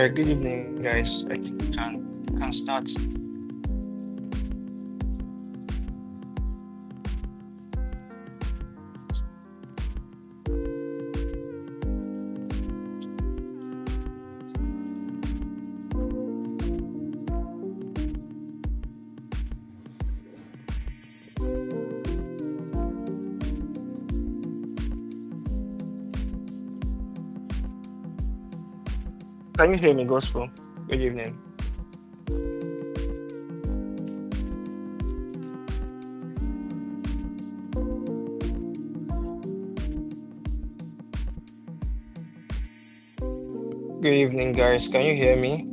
right, good evening, guys. I think we can start. Can you hear me, Gospel? Good evening. Good evening, guys. Can you hear me?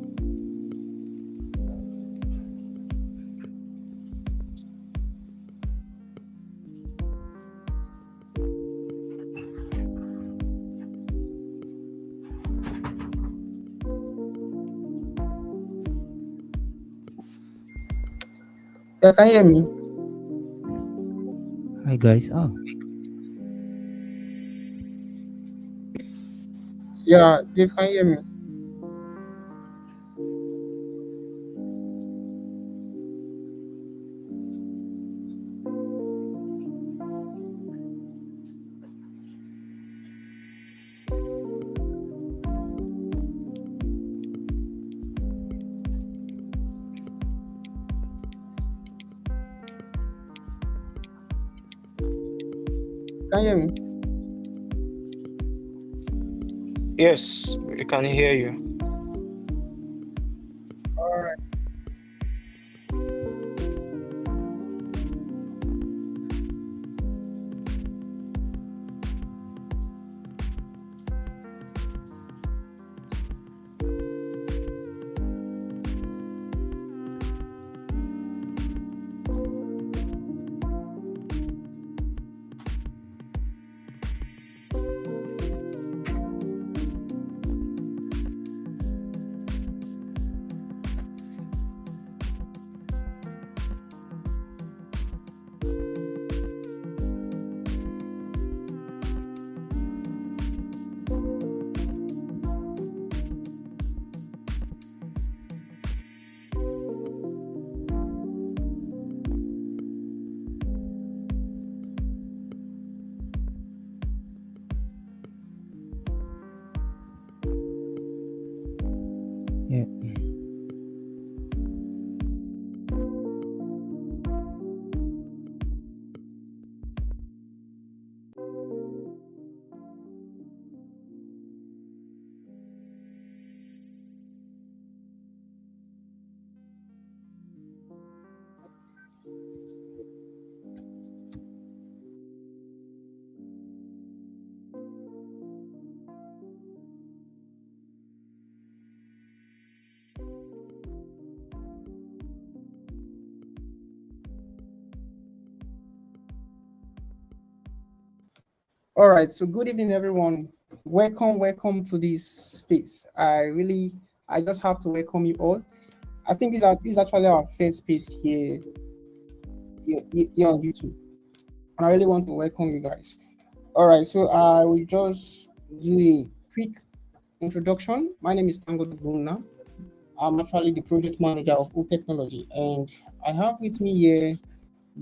Yeah, can you hear me? Hi guys. Yeah, Dave, can you hear me? Can you hear me? Yes, we can hear you. All right. Yeah. All right. So good evening, everyone. Welcome to this space. I just have to welcome you all. I think this is actually our first space here on YouTube, and I really want to welcome you guys. All right. So I will just do a quick introduction. My name is Tango Buna. I'm actually the project manager of O Technology, and I have with me here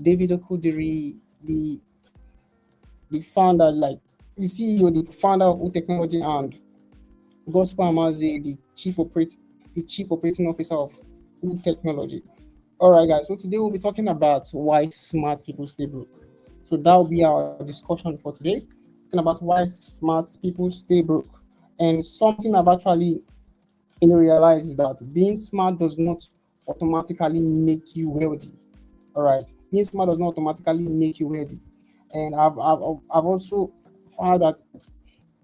David Okudiri, the founder, like the CEO, the founder of O Technology, and Gospel Amaze, the chief operating officer of O Technology. All right, guys. So today we'll be talking about why smart people stay broke. So that will be our discussion for today, talking about why smart people stay broke. And something I've actually realized is that being smart does not automatically make you wealthy. All right, being smart does not automatically make you wealthy. And I've also found that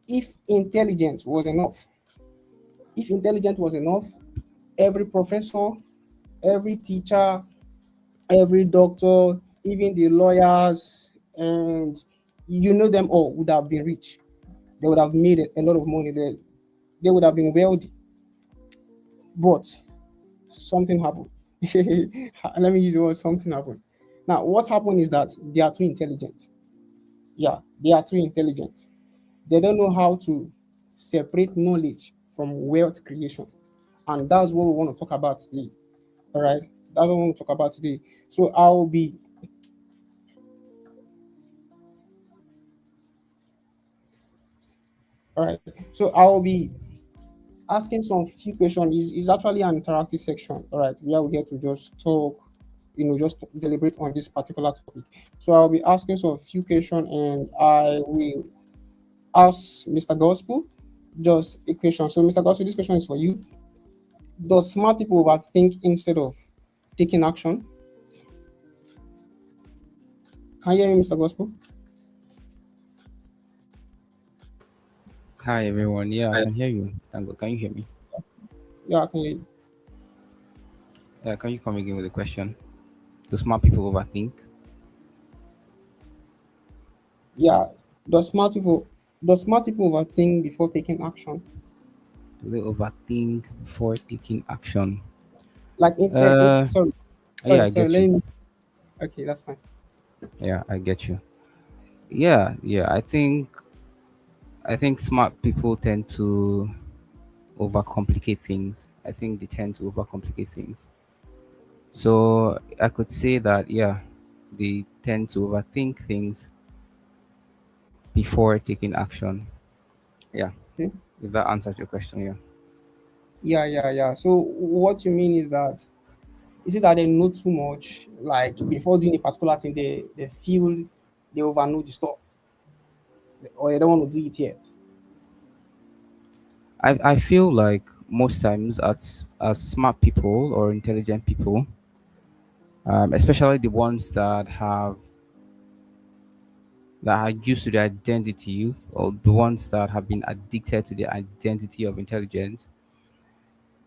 if intelligence was enough, if intelligence was enough, every professor, every teacher, every doctor, even the lawyers, and you know them all would have been rich. They would have made a lot of money. They would have been wealthy. But something happened. Let me use the word something happened. Now, what happened is that they are too intelligent. Yeah, they are too intelligent. They don't know how to separate knowledge from wealth creation. and that's what we want to talk about today. All right, that's what we want to talk about today. So I'll be all right. So I'll be asking some few questions. Is actually an interactive section. All right, where we get to just talk, just deliberate on this particular topic. So I'll be asking some few questions, and I will ask Mr. Gospel just a question. So Mr. Gospel, this question is for you. Does smart people overthink instead of taking action? Can you hear me, Mr. Gospel? Hi everyone. Yeah, I can hear you. Thank God. Can you hear me? Yeah, I can hear you. Can you come again with a question? Do smart people overthink? Yeah. Does smart people does smart people overthink before taking action? Do they overthink before taking action? Like Uh, sorry, yeah, I sorry. get Let you. me. Okay, that's fine. Yeah, I get you. Yeah. I think smart people tend to overcomplicate things. I think they tend to overcomplicate things. So I could say that yeah, they tend to overthink things before taking action. Yeah, Okay. if that answers your question, yeah. Yeah. So what you mean is it that they know too much? Like before doing a particular thing, they feel they overknow the stuff, or they don't want to do it yet. I feel like most times as smart people or intelligent people, especially the ones that are used to the identity or the ones that have been addicted to the identity of intelligence,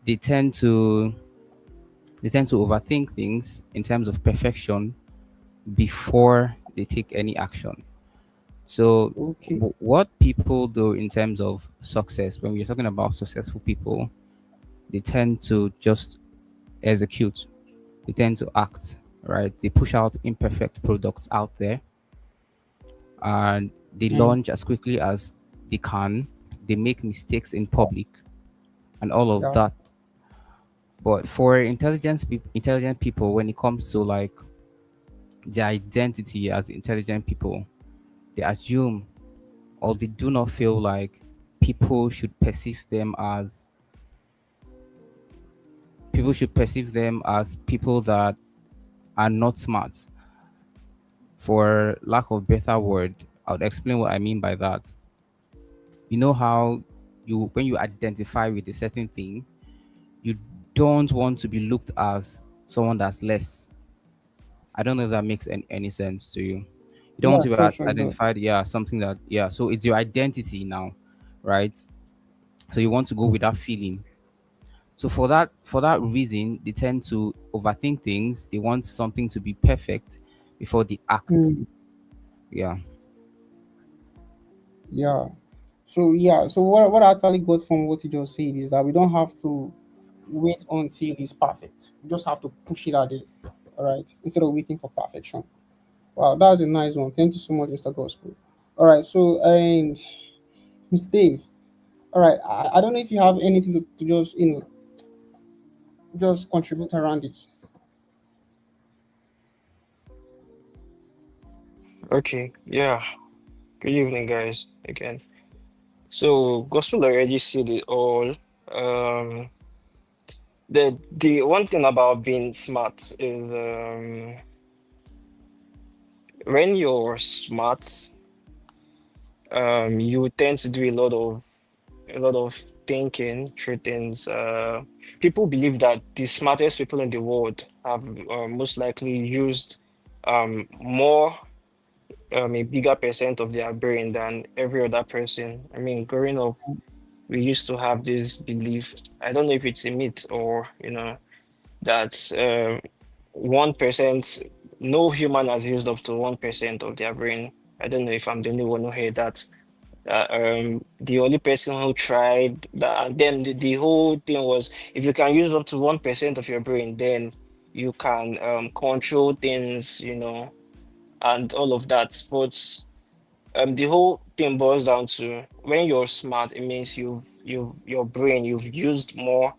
they tend to they tend to overthink things in terms of perfection before they take any action. So Okay. what people do in terms of success, when we're talking about successful people, they tend to just execute. They tend to act, right? They push out imperfect products out there and they Mm. launch as quickly as they can. They make mistakes in public and all of Yeah. that. But for intelligent people, when it comes to like their identity as intelligent people, they assume or they do not feel like people should perceive them as people that are not smart. For lack of better word, I would explain what I mean by that. You know how you when you identify with a certain thing, you don't want to be looked as someone that's less. I don't know if that makes any sense to you. You don't want Yeah. to be Sure. It does. identified, yeah, something that, yeah. So it's your identity now, right? So you want to go with that feeling. So for that reason, they tend to overthink things. They want something to be perfect before they act. Mm. Yeah. Yeah. So yeah, so what I actually got from what you just said is that we don't have to wait until it's perfect. We just have to push it out there. All right. Instead of waiting for perfection. Wow, that was a nice one. Thank you so much, Mr. Gospel. All right, so Mr. Dave. All right, I don't know if you have anything to just just contribute around this. Okay, yeah. Good evening, guys, again. So, Gospel already said it all. Um, the one thing about being smart is when you're smart, you tend to do a lot of thinking through things. People believe that the smartest people in the world have most likely used more a bigger percent of their brain than every other person. I mean, growing up, we used to have this belief. I don't know if it's a myth or that 1%, no human has used up to 1% of their brain. I don't know if I'm the only one who heard that. The only person who tried that, and then the whole thing was if you can use up to 1% of your brain, then you can control things, and all of that. But the whole thing boils down to when you're smart, it means your brain, you've used more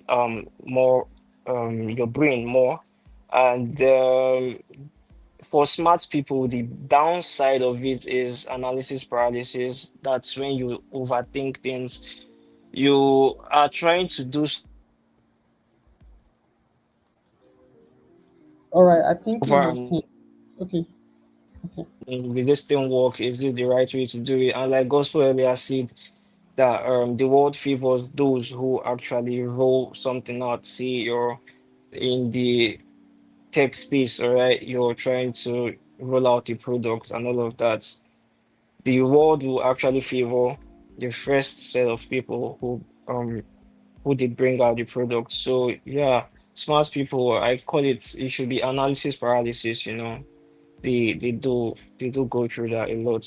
more your brain more. And for smart people, the downside of it is analysis paralysis. That's when you overthink things. You are trying to do All right, I think we over have seen. Okay, okay. will this thing work? Is it the right way to do it? And like Gospel earlier said, that the world favors those who actually roll something out. See, you're in the tech space, all right, you're trying to roll out the product and all of that. The world will actually favor the first set of people who did bring out the product. So yeah, smart people, I call it, it should be analysis paralysis, you know. They do go through that a lot.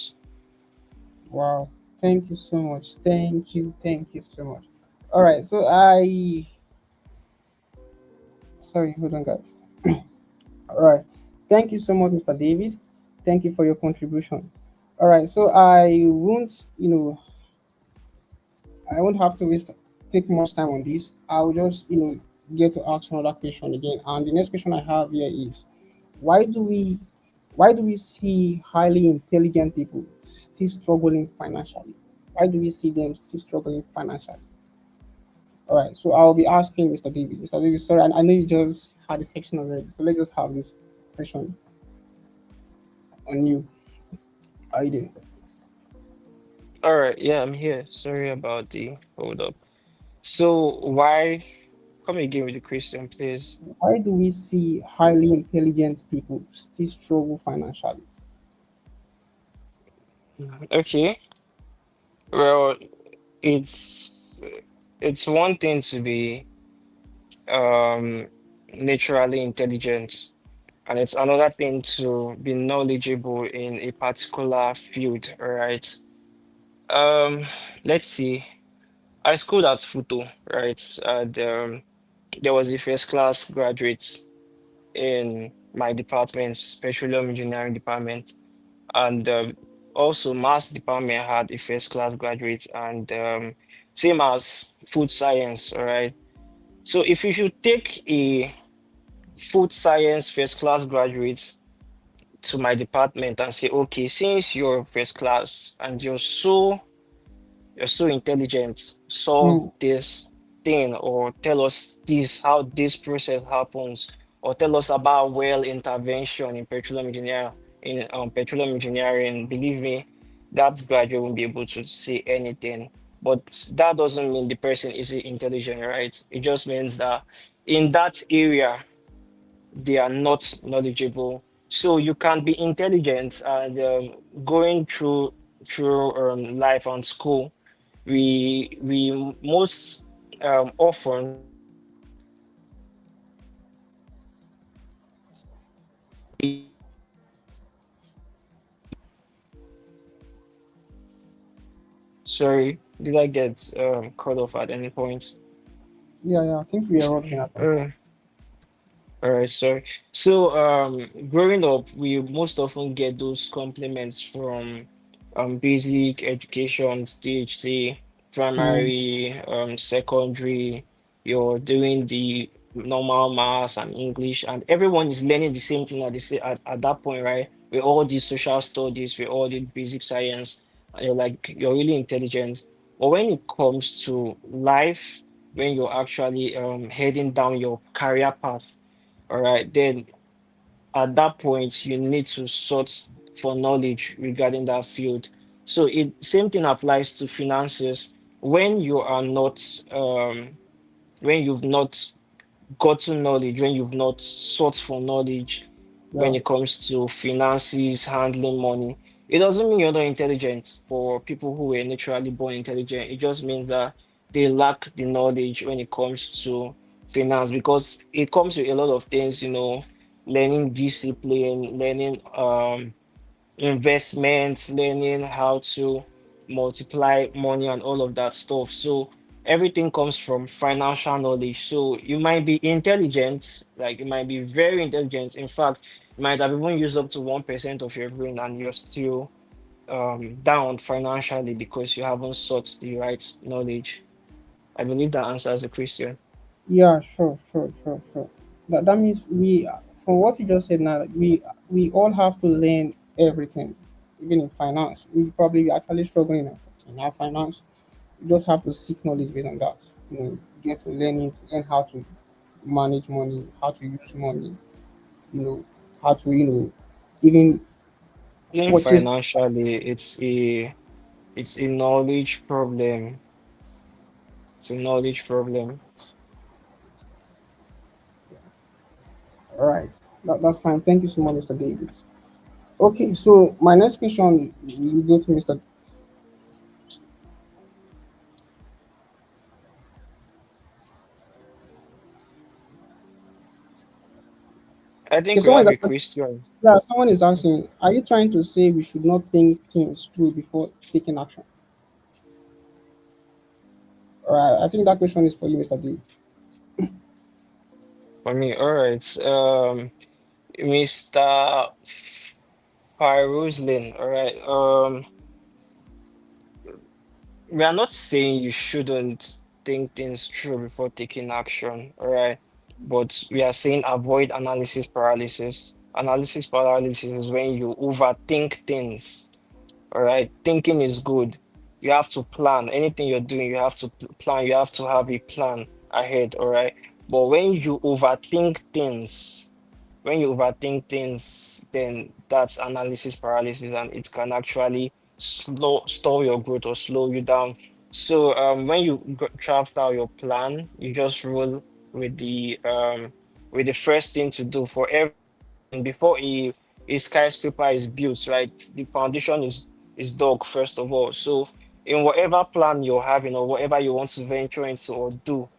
Wow. Thank you so much. Thank you so much. All right, so sorry, hold on, guys. All right. Thank you so much, Mr. David. Thank you for your contribution. All right, so I won't have to waste take much time on this. I'll just, get to ask another question again. And the next question I have here is, why do we why do we see highly intelligent people still struggling financially? Why do we see them still struggling financially? All right, so I'll be asking Mr. David. Mr. David, sorry, I know you just had a section already, so let's just have this question on you. How you doing? All right, yeah, I'm here. Sorry about the hold up. So why come again with the question, please? Why do we see highly intelligent people still struggle financially? Okay. Well, it's it's one thing to be um naturally intelligent, and it's another thing to be knowledgeable in a particular field, all right? Um, let's see. I schooled at Futo, right? And there was a first class graduate in my department, petroleum engineering department, and also maths department had a first class graduate, and same as food science, all right? So if you should take a food science first class graduate to my department and say, okay, since you're first class and you're so intelligent, solve Hmm. this thing or tell us this how this process happens, or tell us about well intervention in petroleum engineering. Believe me, that graduate won't be able to say anything. But that doesn't mean the person isn't intelligent, right? It just means that in that area they are not knowledgeable. So you can be intelligent and going through life and school. We most often sorry, did I get cut off at any point? Yeah, yeah. I think we are working at some Uh, point. all right, sorry. So growing up, we most often get those compliments from basic education stage, say Hmm. primary, secondary. You're doing the normal maths and English, and everyone is learning the same thing at at that point, right? We all did social studies, we all did basic science, and you're like you're really intelligent. But when it comes to life, when you're actually heading down your career path, all right, then at that point you need to sort for knowledge regarding that field. So it same thing applies to finances. When you are not when you've not gotten knowledge, when you've not sought for knowledge when Yeah. it comes to finances, handling money, it doesn't mean you're not intelligent. For people who were naturally born intelligent, it just means that they lack the knowledge when it comes to finance, because it comes with a lot of things, learning discipline, learning investments, learning how to multiply money and all of that stuff. So everything comes from financial knowledge. So you might be intelligent, like you might be very intelligent. In fact, you might have even used up to 1% of your brain and you're still down financially because you haven't sought the right knowledge. I believe that answers the question. Yeah, sure, sure, sure, sure. That means we, from what you just said now, we all have to learn everything, even in finance. We probably actually struggling in our finance. You just have to seek knowledge based on that. Get to learn it, learn how to manage money, how to use money, you know, how to even Even purchase. financially, it's a knowledge problem. It's a knowledge problem. All right, that's fine. Thank you so much, Mr. David. Okay, so my next question will go to Mr. I Okay, think we have a question. someone is asking, are you trying to say we should not think things through before taking action? All right, I think that question is for you, Mr. D. For me, all right. Mr. Roslin, all right. We are not saying you shouldn't think things through before taking action, all right? But we are saying avoid analysis paralysis. Analysis paralysis is when you overthink things, all right? Thinking is good. You have to plan. Anything you're doing, you have to plan. You have to have a plan ahead, all right? But when you overthink things, then that's analysis paralysis, and it can actually stall your growth or slow you down. So when you draft out your plan, you just roll with the first thing to do for everything before a skyscraper is built, right? The foundation is dug first of all. So in whatever plan you're having or whatever you want to venture into or do,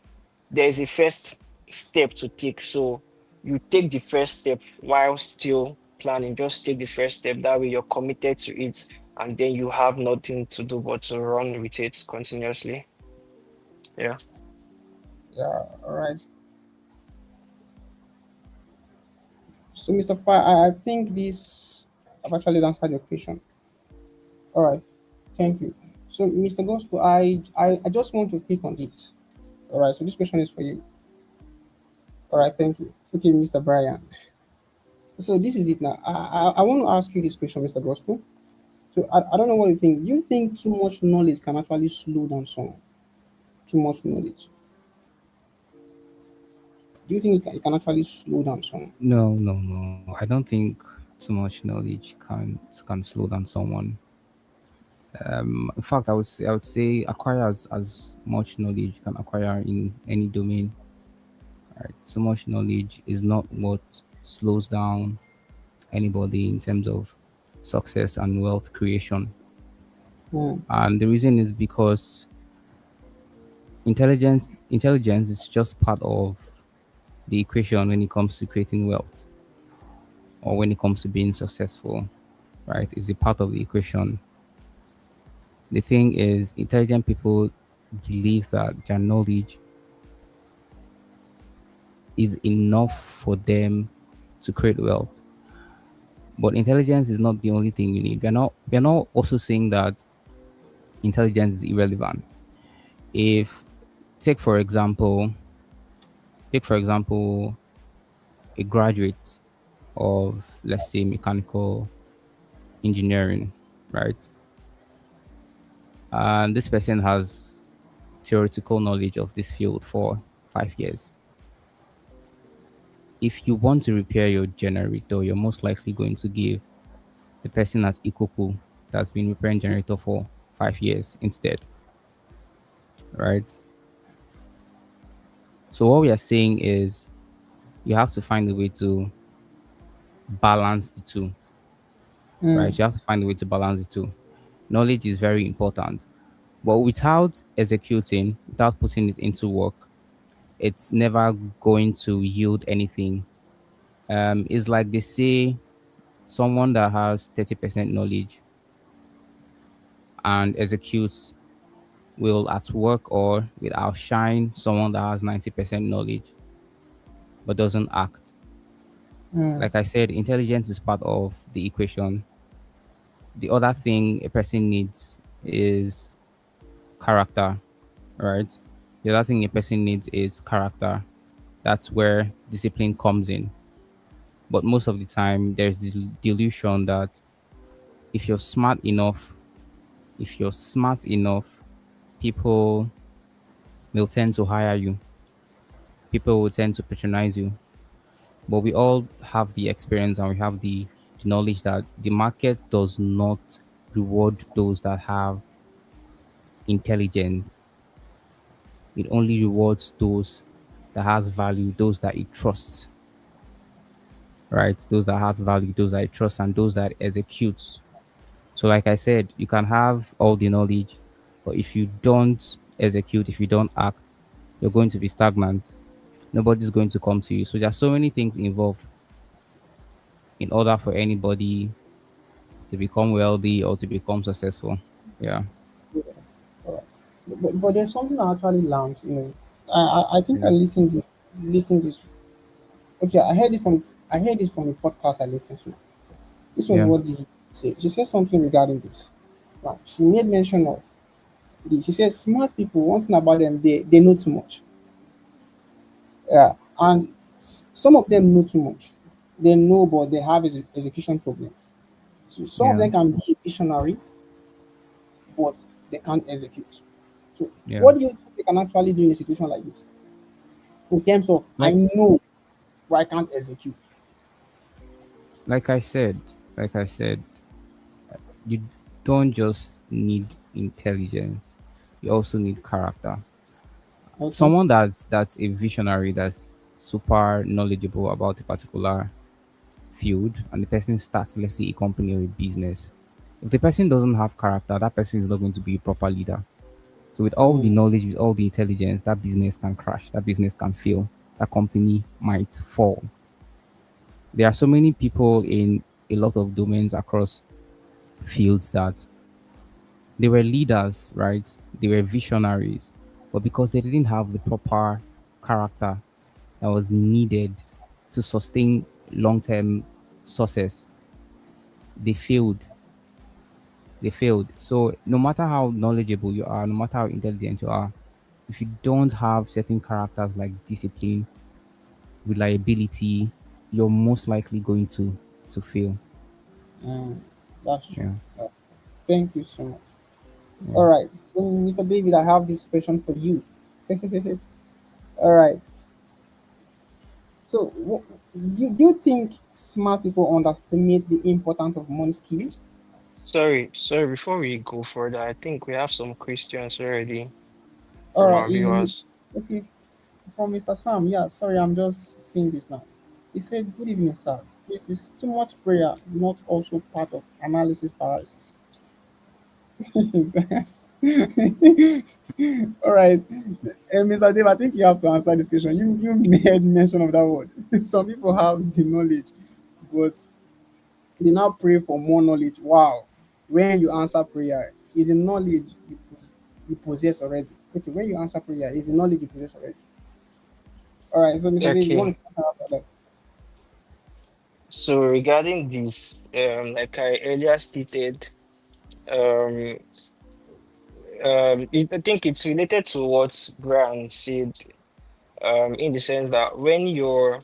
there's a first step to take. So you take the first step while still planning. Just take the first step. That way you're committed to it, and then you have nothing to do but to run with it continuously. Yeah. Yeah, all right. So, Mr. Fire, I think this I've actually answered your question. All right, thank you. So, Mr. Gospel, I just want to click on this. All right, so this question is for you. All right, thank you. Okay, Mr. Brian. So this is it now. I want to ask you this question, Mr. Gospel. So I don't know what you think. Do you think too much knowledge can actually slow down someone? Too much knowledge. Do you think it can actually slow down someone? No, no, no. I don't think too much knowledge can slow down someone. In fact, I would say acquire as much knowledge can acquire in any domain. Right? So much knowledge is not what slows down anybody in terms of success and wealth creation. Hmm. And the reason is because intelligence is just part of the equation when it comes to creating wealth or when it comes to being successful, right? Is a part of the equation. The thing is, intelligent people believe that their knowledge is enough for them to create wealth. But intelligence is not the only thing you need. We're not also saying that intelligence is irrelevant. If take for example, take for example a graduate of, let's say, mechanical engineering, right? And this person has theoretical knowledge of this field for 5 years. If you want to repair your generator, you're most likely going to give the person at Ikoku that's been repairing generator for 5 years instead, right? So what we are saying is you have to find a way to balance the two, Hmm. right? You have to find a way to balance the two. Knowledge is very important, but without executing, without putting it into work, it's never going to yield anything. It's like they say someone that has 30% knowledge and executes will at work or will outshine someone that has 90% knowledge but doesn't act. Hmm. Like I said, intelligence is part of the equation. The other thing a person needs is character, right? The other thing a person needs is character. That's where discipline comes in. But most of the time, there's the delusion that if you're smart enough, if you're smart enough, people will tend to hire you. People will tend to patronize you. But we all have the experience and we have the knowledge that the market does not reward those that have intelligence. It only rewards those that has value, those that it trusts, right? Those that have value, those that it trusts, and those that executes. So, like I said, you can have all the knowledge, but if you don't execute, if you don't act, you're going to be stagnant. Nobody's going to come to you. So, there's so many things involved in order for anybody to become wealthy or to become successful. Yeah. Yeah. All right. But there's something I actually learned. I think I Yeah. listened this. Okay, I heard it from a podcast I listened to. This was Yeah. what the said. She said something regarding this. Now she made mention of this. She said smart people. One thing about them, they know too much. Yeah, and some of them know too much. They know, but they have execution problem. So some of Yeah. them can be a visionary, but they can't execute. So Yeah. what do you think they can actually do in a situation like this? In terms of I Like know, but I can't execute. like I said, like I said, you don't just need intelligence. You also need character. Okay. Someone that's a visionary, that's super knowledgeable about a particular field, and the person starts, let's say, a company or a business. If the person doesn't have character, that person is not going to be a proper leader. So with all the Mm, knowledge, with all the intelligence, that business can crash, that business can fail, that company might fall. There are so many people in a lot of domains across fields that they were leaders, right? They were visionaries, but because they didn't have the proper character that was needed to sustain long-term success, they failed. They failed. So no matter how knowledgeable you are, no matter how intelligent you are, if you don't have certain characters like discipline, reliability, you're most likely going to fail. mm, that's true. Yeah. Uh, Thank you so much. Yeah. All right, so Mr. David, I have this question for you. All right. So, do you think smart people underestimate the importance of money skills? Sorry, before we go further, I think we have some questions already All from right, our is it viewers. okay from Mr. Sam? Yeah, sorry, I'm just seeing this now. He said, "Good evening, sirs. This is too much prayer, not also part of analysis paralysis." Yes. All right, Mr. Dave, I think you have to answer this question. You made mention of that word. Some people have the knowledge, but they now pray for more knowledge. Wow. When you answer prayer, is the knowledge you possess already. Okay, when you answer prayer, is the knowledge you possess already. All right, so Mr. Dave, you want Okay, to start about that? so regarding this, like I earlier stated, um, I think it's related to what Brian said, in the sense that when you're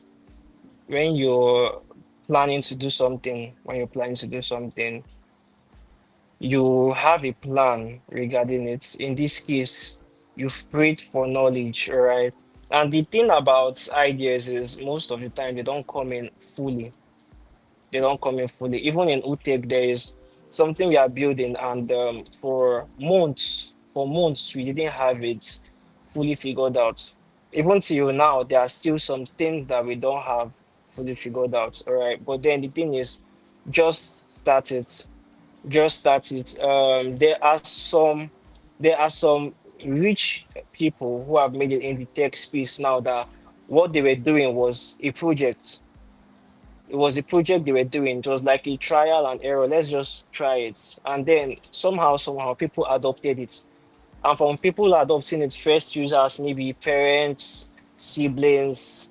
planning to do something, when you're planning to do something, you have a plan regarding it. In this case, you've prayed for knowledge, all right? And the thing about ideas is most of the time they don't come in fully. They don't come in fully. Even in UTEC, there is something we are building, and for months, we didn't have it fully figured out. Even till now, there are still some things that we don't have fully figured out. All right. But then the thing is, just start it. Just start it. There are some rich people who have made it in the tech space now that what they were doing was a project. It was a project they were doing. It was like a trial and error. Let's just try it. And then somehow, people adopted it. And from people adopting it, first users, maybe parents, siblings,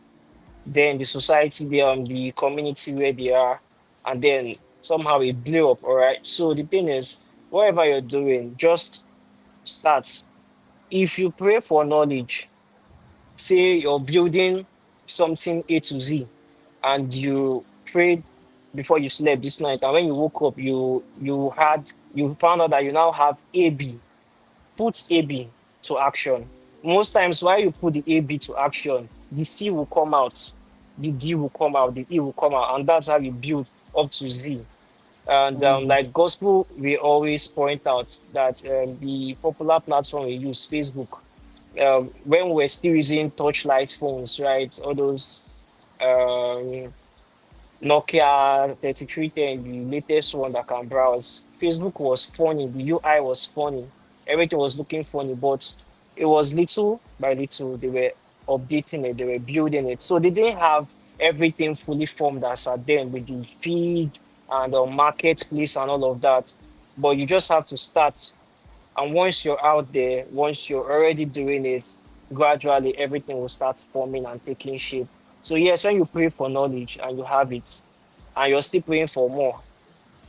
then the society, the community where they are, and then somehow it blew up. All right. So the thing is, whatever you're doing, just start. If you pray for knowledge, say you're building something A to Z, and you prayed before you slept this night, and when you woke up, you found out that you now have AB. Put AB to action. Most times, while you put the AB to action, the C will come out, the D will come out, the E will come out, and that's how you build up to Z. And Mm, like gospel, we always point out that the popular platform we use, Facebook, when we're still using touchlight phones, right? All those um, Nokia 3310, the latest one that can browse. Facebook was funny, the UI was funny, everything was looking funny, but it was little by little they were updating it, they were building it. So they didn't have everything fully formed as at then with the feed and the marketplace and all of that. But you just have to start. And once you're out there, once you're already doing it, gradually everything will start forming and taking shape. So yes, when you pray for knowledge and you have it, and you're still praying for more,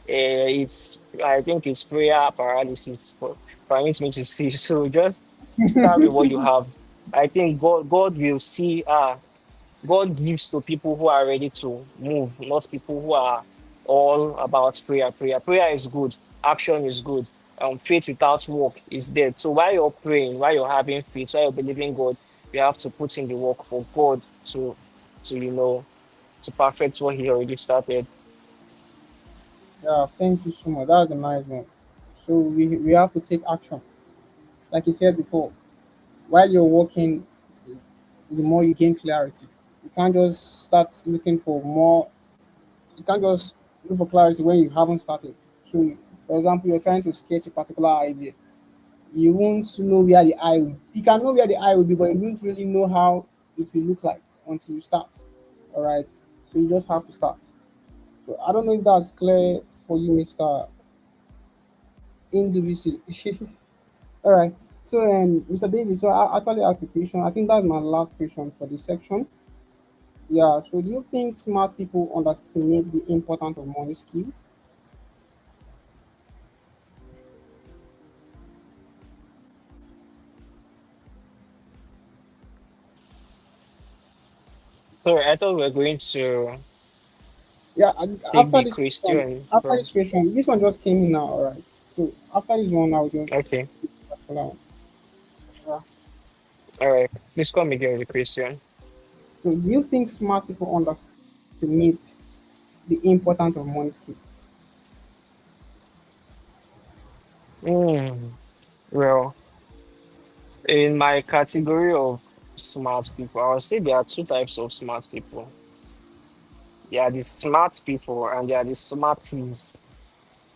it's I think it's prayer paralysis for permits me to see. So just start with what you have. I think God will see. God gives to people who are ready to move, not people who are all about prayer. Prayer is good. Action is good. Faith without work is dead. So while you're praying, while you're having faith, while you're believing God, you have to put in the work for God to to perfect what He already started. yeah, thank you so much. That's a nice one. So we have to take action. Like you said before, while you're working, the more you gain clarity. You can't just start looking for more. You can't just look for clarity when you haven't started. So, for example, you're trying to sketch a particular idea. You won't know where the eye will. You can know where the eye will be, but you won't really know how it will look like until you start. All right. So you just have to start. So I don't know if that's clear for you, Mr. Indivisi. All right. So, Mr. Davis, so I actually asked the question. I think that's my last question for this section. Yeah. So, do you think smart people underestimate the importance of money skills? So I thought we were going to Yeah. take the question After from. this question, this one just came in now. All right. So, after this one, I'll just Okay, allow. Yeah. all right. Please come again with the question. So, do you think smart people underestimate the importance of money skills? Mm, well, in my category of smart people, I would say there are two types of smart people. There are the smart people and there are the smarties.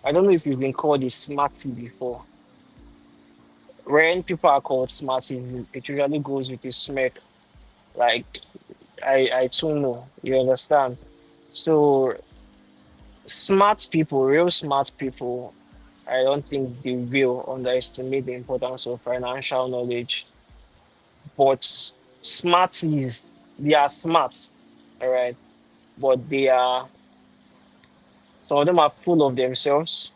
I don't know if you've been called a smarty before. When people are called smarties, it usually goes with a smirk. Like I too know. You understand? So smart people, real smart people, I don't think they will underestimate the importance of financial knowledge. But smarties, they are smart, all right, but they are some of them are full of themselves,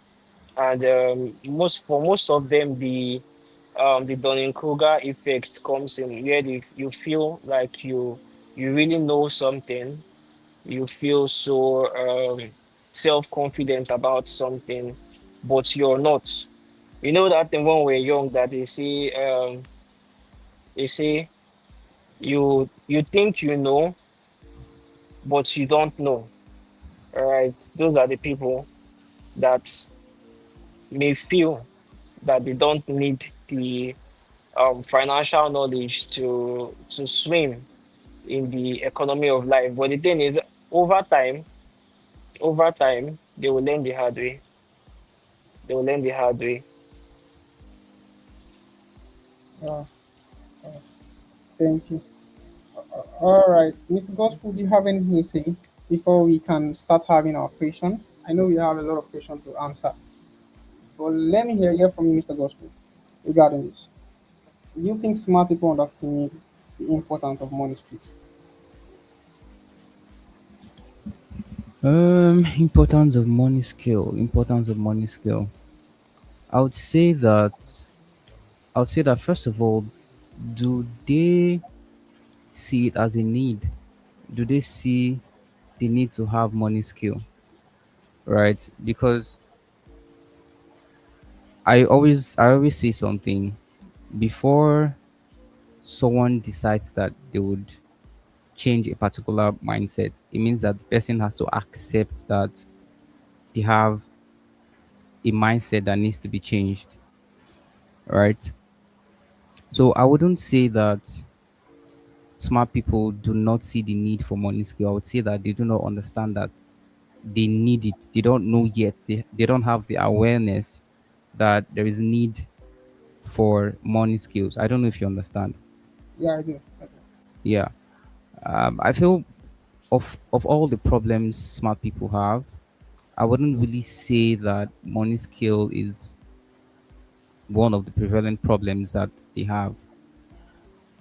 and most of them the Dunning-Kruger effect comes in where you feel like you really know something, you feel so self-confident about something, but you're not. You know that thing when we're young that they say you think you know, but you don't know. All right, those are the people that may feel that they don't need the financial knowledge to swim in the economy of life. But the thing is, over time, over time, they will learn the hard way. They will learn the hard way. Uh, uh, Thank you. All right, Mr. Gospel, do you have anything to say before we can start having our questions? I know we have a lot of questions to answer, but let me hear from you, Mr. Gospel, regarding this. Do you think smart people underestimate the importance of money skills? Importance of money skill. Importance of money skill. I would say that I would say that first of all, do they see it as a need? Do they see the need to have money skill? Right? Because I always say something before someone decides that they would change a particular mindset. It means that the person has to accept that they have a mindset that needs to be changed, right? So I wouldn't say that smart people do not see the need for money skill. I would say that they do not understand that they need it. They don't know yet. They don't have the awareness that there is need for money skills. I don't know if you understand. Yeah, I do. I do. Yeah. I feel of all the problems smart people have, I wouldn't really say that money skill is one of the prevalent problems that they have.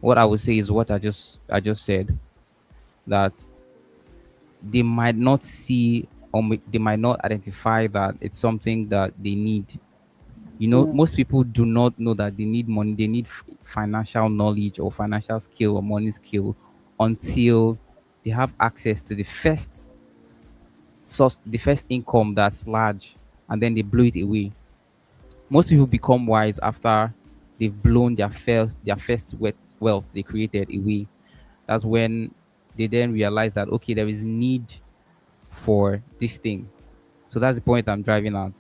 What I would say is what I just said, that they might not see or they might not identify that it's something that they need. You know, Yeah, most people do not know that they need money. They need financial knowledge or financial skill or money skill until they have access to the first source, the first income that's large, and then they blow it away. Most people become wise after they've blown their first wealth they created away. That's when they then realize that okay, there is need for this thing. So that's the point I'm driving at.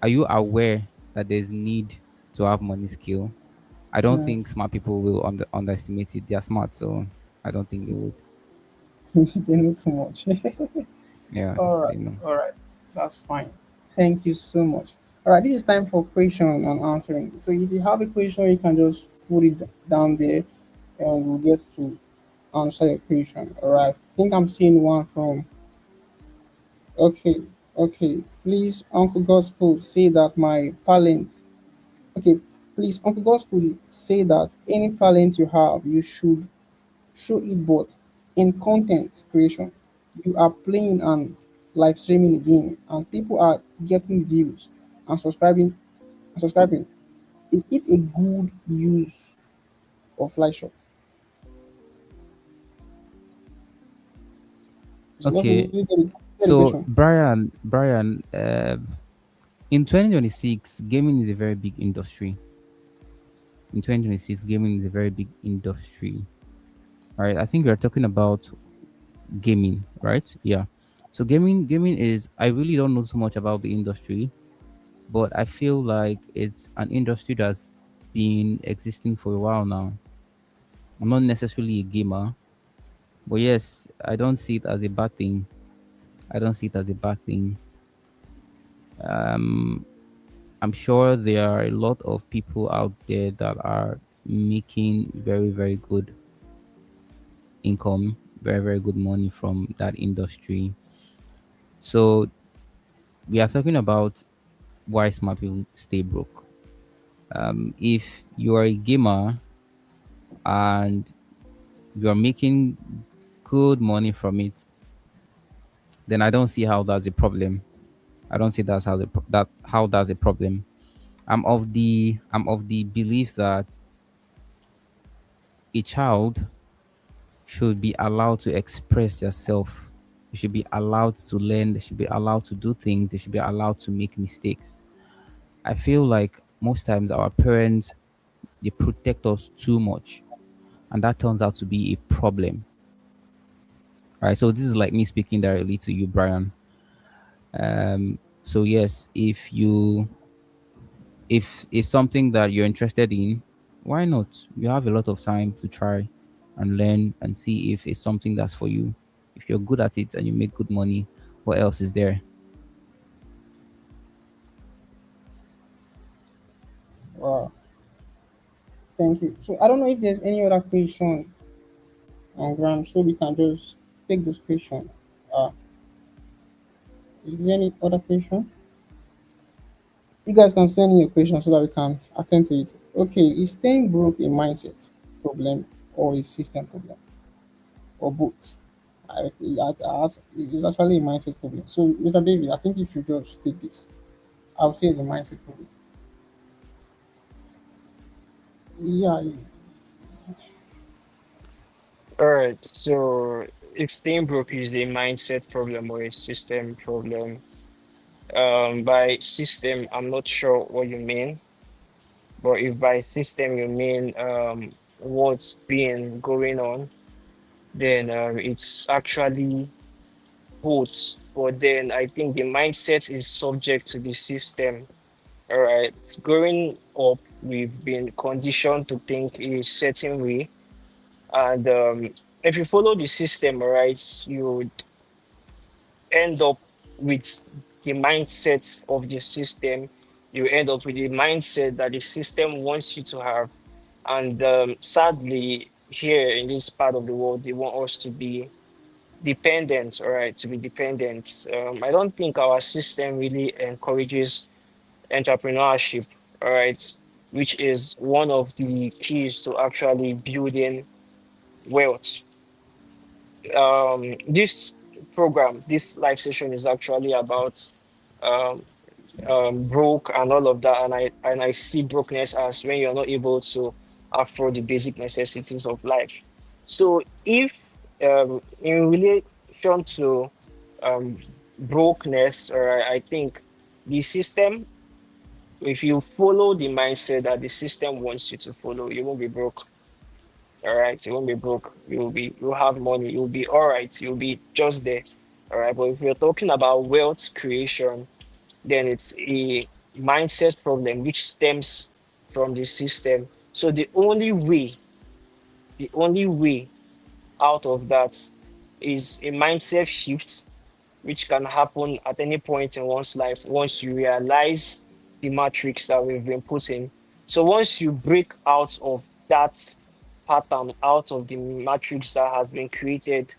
Are you aware that there's need to have money skill? I don't yeah. think smart people will underestimate it. They are smart, so I don't think they would. They know too much. Yeah, All right, they know. all right, that's fine. Thank you so much. All right, this is time for question and answering. So if you have a question, you can just put it down there, and we'll get to answer your question. All right. I think I'm seeing one from. Okay, okay. Please, Uncle Gospel, say that my talent. Okay, please, Uncle Gospel, say that any talent you have, you should show it, but in content creation. You are playing and live streaming a game, and people are getting views and subscribing. Is it a good use of live shop? So what will Okay, you get the so question? Brian, in 2026, gaming is a very big industry. In 2026, gaming is a very big industry. All right, I think we are talking about gaming, right? Yeah. So gaming is, I really don't know so much about the industry, but I feel like it's an industry that's been existing for a while now. I'm not necessarily a gamer, but yes, I don't see it as a bad thing. I don't see it as a bad thing. Um, I'm sure there are a lot of people out there that are making very, very good income, very, very good money from that industry. So we are talking about why smart people stay broke. If you are a gamer and you are making good money from it, then I don't see how that's a problem. I don't see that's how that's a problem. I'm of the belief that a child should be allowed to express yourself. You should be allowed to learn. They should be allowed to do things. They should be allowed to make mistakes. I feel like most times our parents, they protect us too much, and that turns out to be a problem. Right. So this is like me speaking directly to you, Brian. So yes, if something that you're interested in, why not? You have a lot of time to try and learn and see if it's something that's for you. If you're good at it and you make good money, what else is there? Wow, thank you. So I don't know if there's any other question on Graham, so we can just take this question. Uh, is there any other question? You guys can send me your question so that we can attend to it. Okay, is staying broke a mindset problem or a system problem or both? It's actually a mindset problem. So, Mr. David, I think you should just take this. I would say it's a mindset problem. Yeah, All right. So if staying broke is a mindset problem or a system problem, by system, I'm not sure what you mean, but if by system you mean what's been going on, then it's actually both. But then I think the mindset is subject to the system. All right. Growing up, we've been conditioned to think a certain way. And if you follow the system, all right, you would end up with the mindset of the system. You end up with the mindset that the system wants you to have. And sadly, here in this part of the world, they want us to be dependent, all right, to be dependent. I don't think our system really encourages entrepreneurship, all right, which is one of the keys to actually building wealth. This program, this live session is actually about um, broke and all of that, and I see brokenness as when you're not able to afford the basic necessities of life. So if in relation to um, brokenness, or I think the system, if you follow the mindset that the system wants you to follow, you won't be broke. All right, you won't be broke. You'll have money. You'll be all right. You'll be just there. All right. But if you're talking about wealth creation, then it's a mindset problem which stems from the system. So the only way out of that is a mindset shift, which can happen at any point in one's life once you realize the matrix that we've been putting. So once you break out of that pattern, out of the matrix that has been created,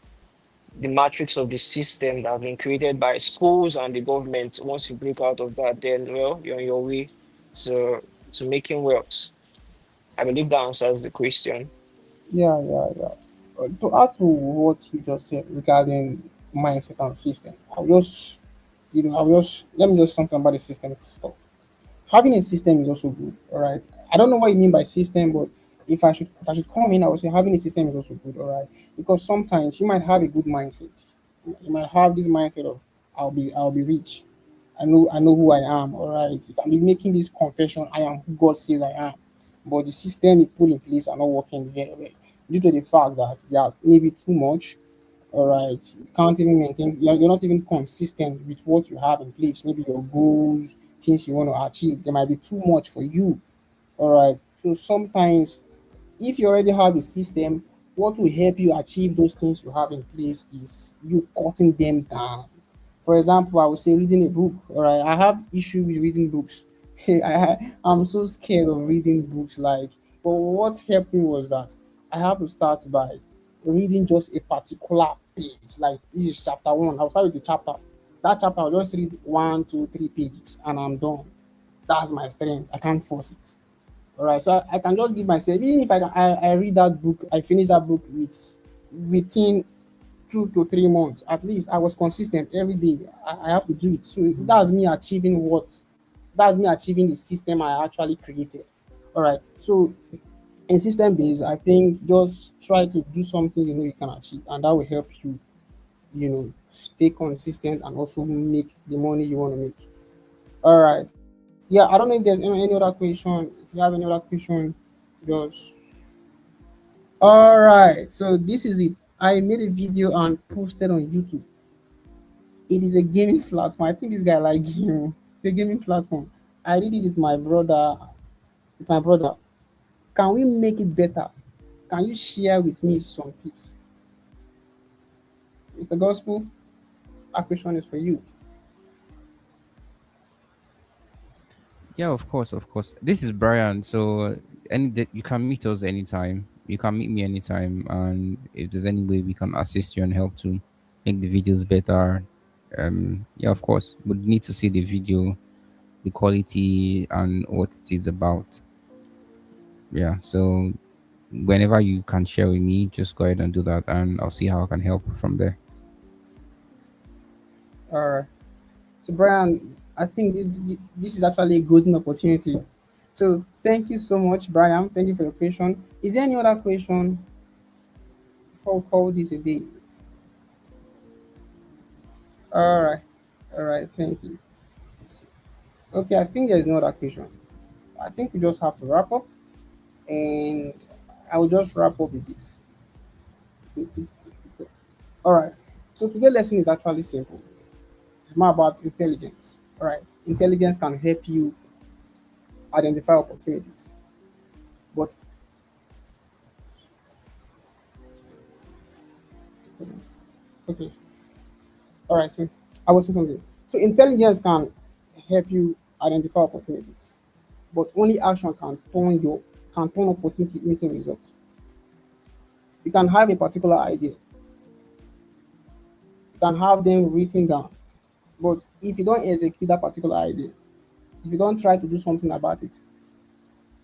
the matrix of the system that has been created by schools and the government, once you break out of that, then well, you're on your way to making wealth. I believe that answers the question. yeah. To add to what you just said regarding mindset and system, I'll just let me just something about the system stuff. Having a system is also good. All right. I don't know what you mean by system, but if I should come in, I would say having a system is also good. All right, because sometimes you might have a good mindset. You might have this mindset of I'll be rich. I know who I am. All right. You can be making this confession, I am who God says I am, but the system you put in place are not working very well due to the fact that they are maybe too much. All right, you can't even maintain. You're not even consistent with what you have in place. Maybe your goals, things you want to achieve, they might be too much for you. All right, so sometimes if you already have a system, what will help you achieve those things you have in place is you cutting them down. For example, I would say reading a book. All right, I have issue with reading books. I'm so scared of reading books. But what helped me was that I have to start by reading just a particular page. Like this is chapter one. I'll start with the chapter. That chapter, I'll just read one, two, three pages, and I'm done. That's my strength. I can't force it. All right, so I can just give myself, even if I read that book, I finish that book within 2 to 3 months. At least I was consistent every day. I have to do it. So that's me achieving the system I actually created. All right. So in system based, I think just try to do something you know you can achieve, and that will help you, stay consistent and also make the money you want to make. All right. Yeah, I don't know if there's any other question. If you have any other question, just all right. So this is it. I made a video and posted on YouTube. It is a gaming platform. I think this guy like gaming. It's a gaming platform. I did it with my brother. With my brother. Can we make it better? Can you share with me some tips? Mr. Gospel, that question is for you. Yeah, of course, of course. This is Brian. So, you can meet us anytime. You can meet me anytime, and if there's any way we can assist you and help to make the videos better, yeah, of course. We need to see the video, the quality, and what it is about. Yeah. So, whenever you can share with me, just go ahead and do that, and I'll see how I can help from there. All right. So Brian, I think this is actually a golden opportunity. So thank you so much, Brian. Thank you for your question. Is there any other question before we call this a day? All right, all right. Thank you. Okay, I think there's no other question. I think we just have to wrap up, and I will just wrap up with this. All right. So today's lesson is actually simple. It's more about intelligence. All right. Intelligence can help you identify opportunities, but okay. All right. So I will say something. So intelligence can help you identify opportunities, but only action can turn opportunity into results. You can have a particular idea, you can have them written down, but if you don't execute that particular idea, if you don't try to do something about it,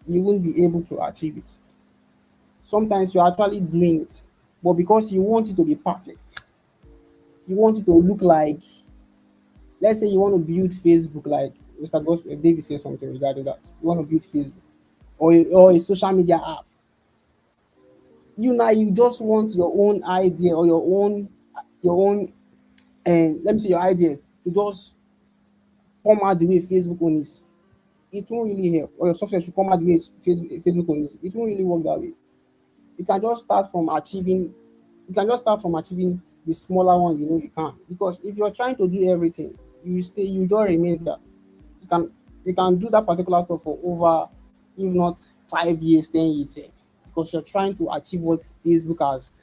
you won't be able to achieve it. Sometimes you're actually doing it, but because you want it to be perfect, you want it to look like, let's say you want to build Facebook, like Mr. Gospel David said something regarding that. You want to build Facebook or a social media app. You now you just want your own idea or your own and let me say your idea to just come out the way Facebook own is. It won't really help. Or your software should come out the way Facebook own is. It won't really work that way. You can just start from achieving the smaller one you know you can. Because if you're trying to do everything, you just remain there. You can you can do that particular stuff for over, if not 5 years, 10 years, because you're trying to achieve what Facebook has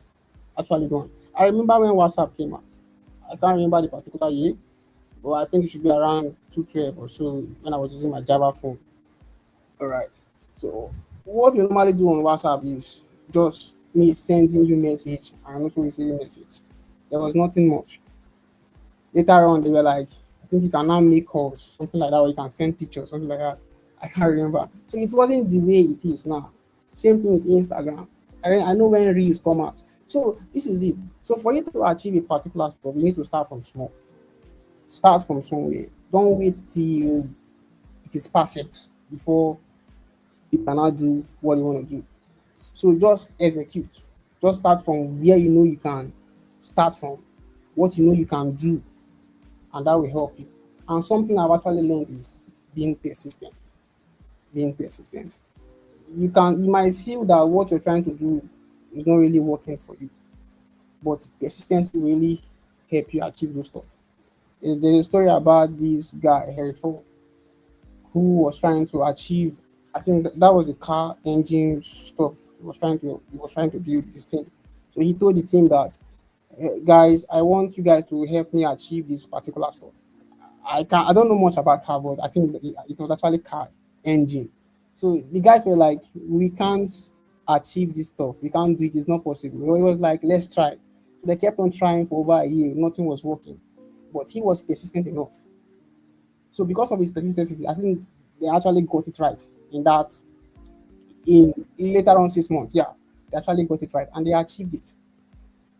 actually done. I remember when WhatsApp came out. I can't remember the particular year, but I think it should be around 2012 or so when I was using my Java phone. All right. So what we normally do on WhatsApp is just me sending you message and also receiving message. There was nothing much. Later on, they were like, I think you can now make calls, something like that, or you can send pictures, something like that. I can't remember. So it wasn't the way it is now. Same thing with Instagram. I know when reels come out. So this is it. So for you to achieve a particular stuff, you need to start from small. Start from somewhere. Don't wait till it is perfect before you cannot do what you want to do. So just execute. Just start from where you know you can start from, what you know you can do, and that will help you. And something I've actually learned is being persistent. Being persistent. You might feel that what you're trying to do is not really working for you, but persistence will really help you achieve those stuff. There's a story about this guy, Harry Ford, who was trying to achieve, I think that was a car engine stuff. He was trying to build this thing. So he told the team that, guys, I want you guys to help me achieve this particular stuff. I don't know much about car, but I think that it was actually car engine. So the guys were like, we can't achieve this stuff. We can't do it. It's not possible. It was like, let's try. They kept on trying for over a year. Nothing was working, but he was persistent enough. So because of his persistency, I think they actually got it right in that in later on 6 months. Yeah, they actually got it right and they achieved it.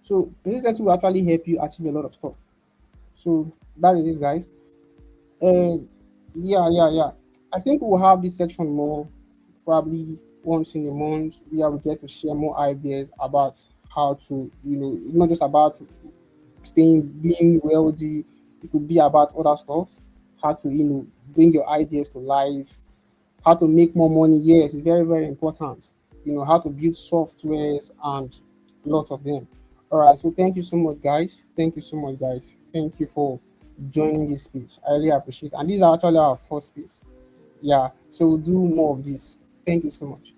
So persistence will actually help you achieve a lot of stuff. So that is it, guys. And yeah, yeah, yeah. I think we'll have this section more probably once in a month where we get to share more ideas about how to, not just about being wealthy. It could be about other stuff, how to, bring your ideas to life, how to make more money. Yes, it's very, very important. How to build softwares and lots of them. All right. So thank you so much, guys. Thank you so much, guys. Thank you for joining this space. I really appreciate it. And these are actually our first space. Yeah. So we'll do more of this. Thank you so much.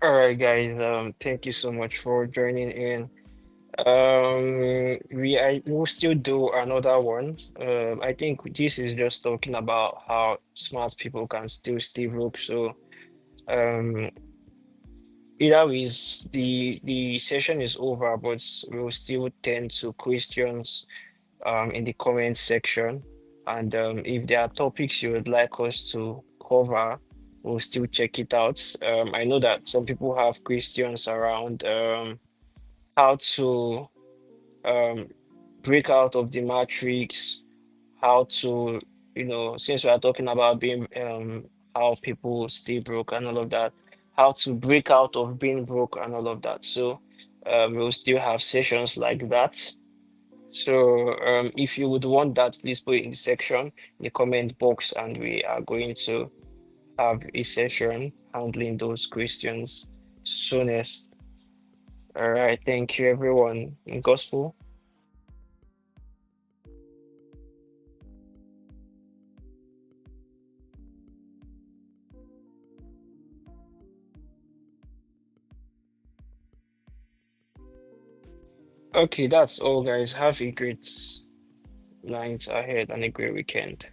All right, guys. Thank you so much for joining in. We'll still do another one. I think this is just talking about how smart people can still stay broke. So, um, either ways, the session is over, but we'll still tend to questions in the comment section. And if there are topics you would like us to cover, we'll still check it out. I know that some people have questions around how to um break out of the matrix, how to, since we are talking about being how people stay broke and all of that, how to break out of being broke and all of that. So we'll still have sessions like that. So if you would want that, please put it in the section, in the comment box, and we are going to have a session handling those questions soonest. All right, thank you everyone. In gospel. Okay, that's all guys. Have a great night ahead and a great weekend.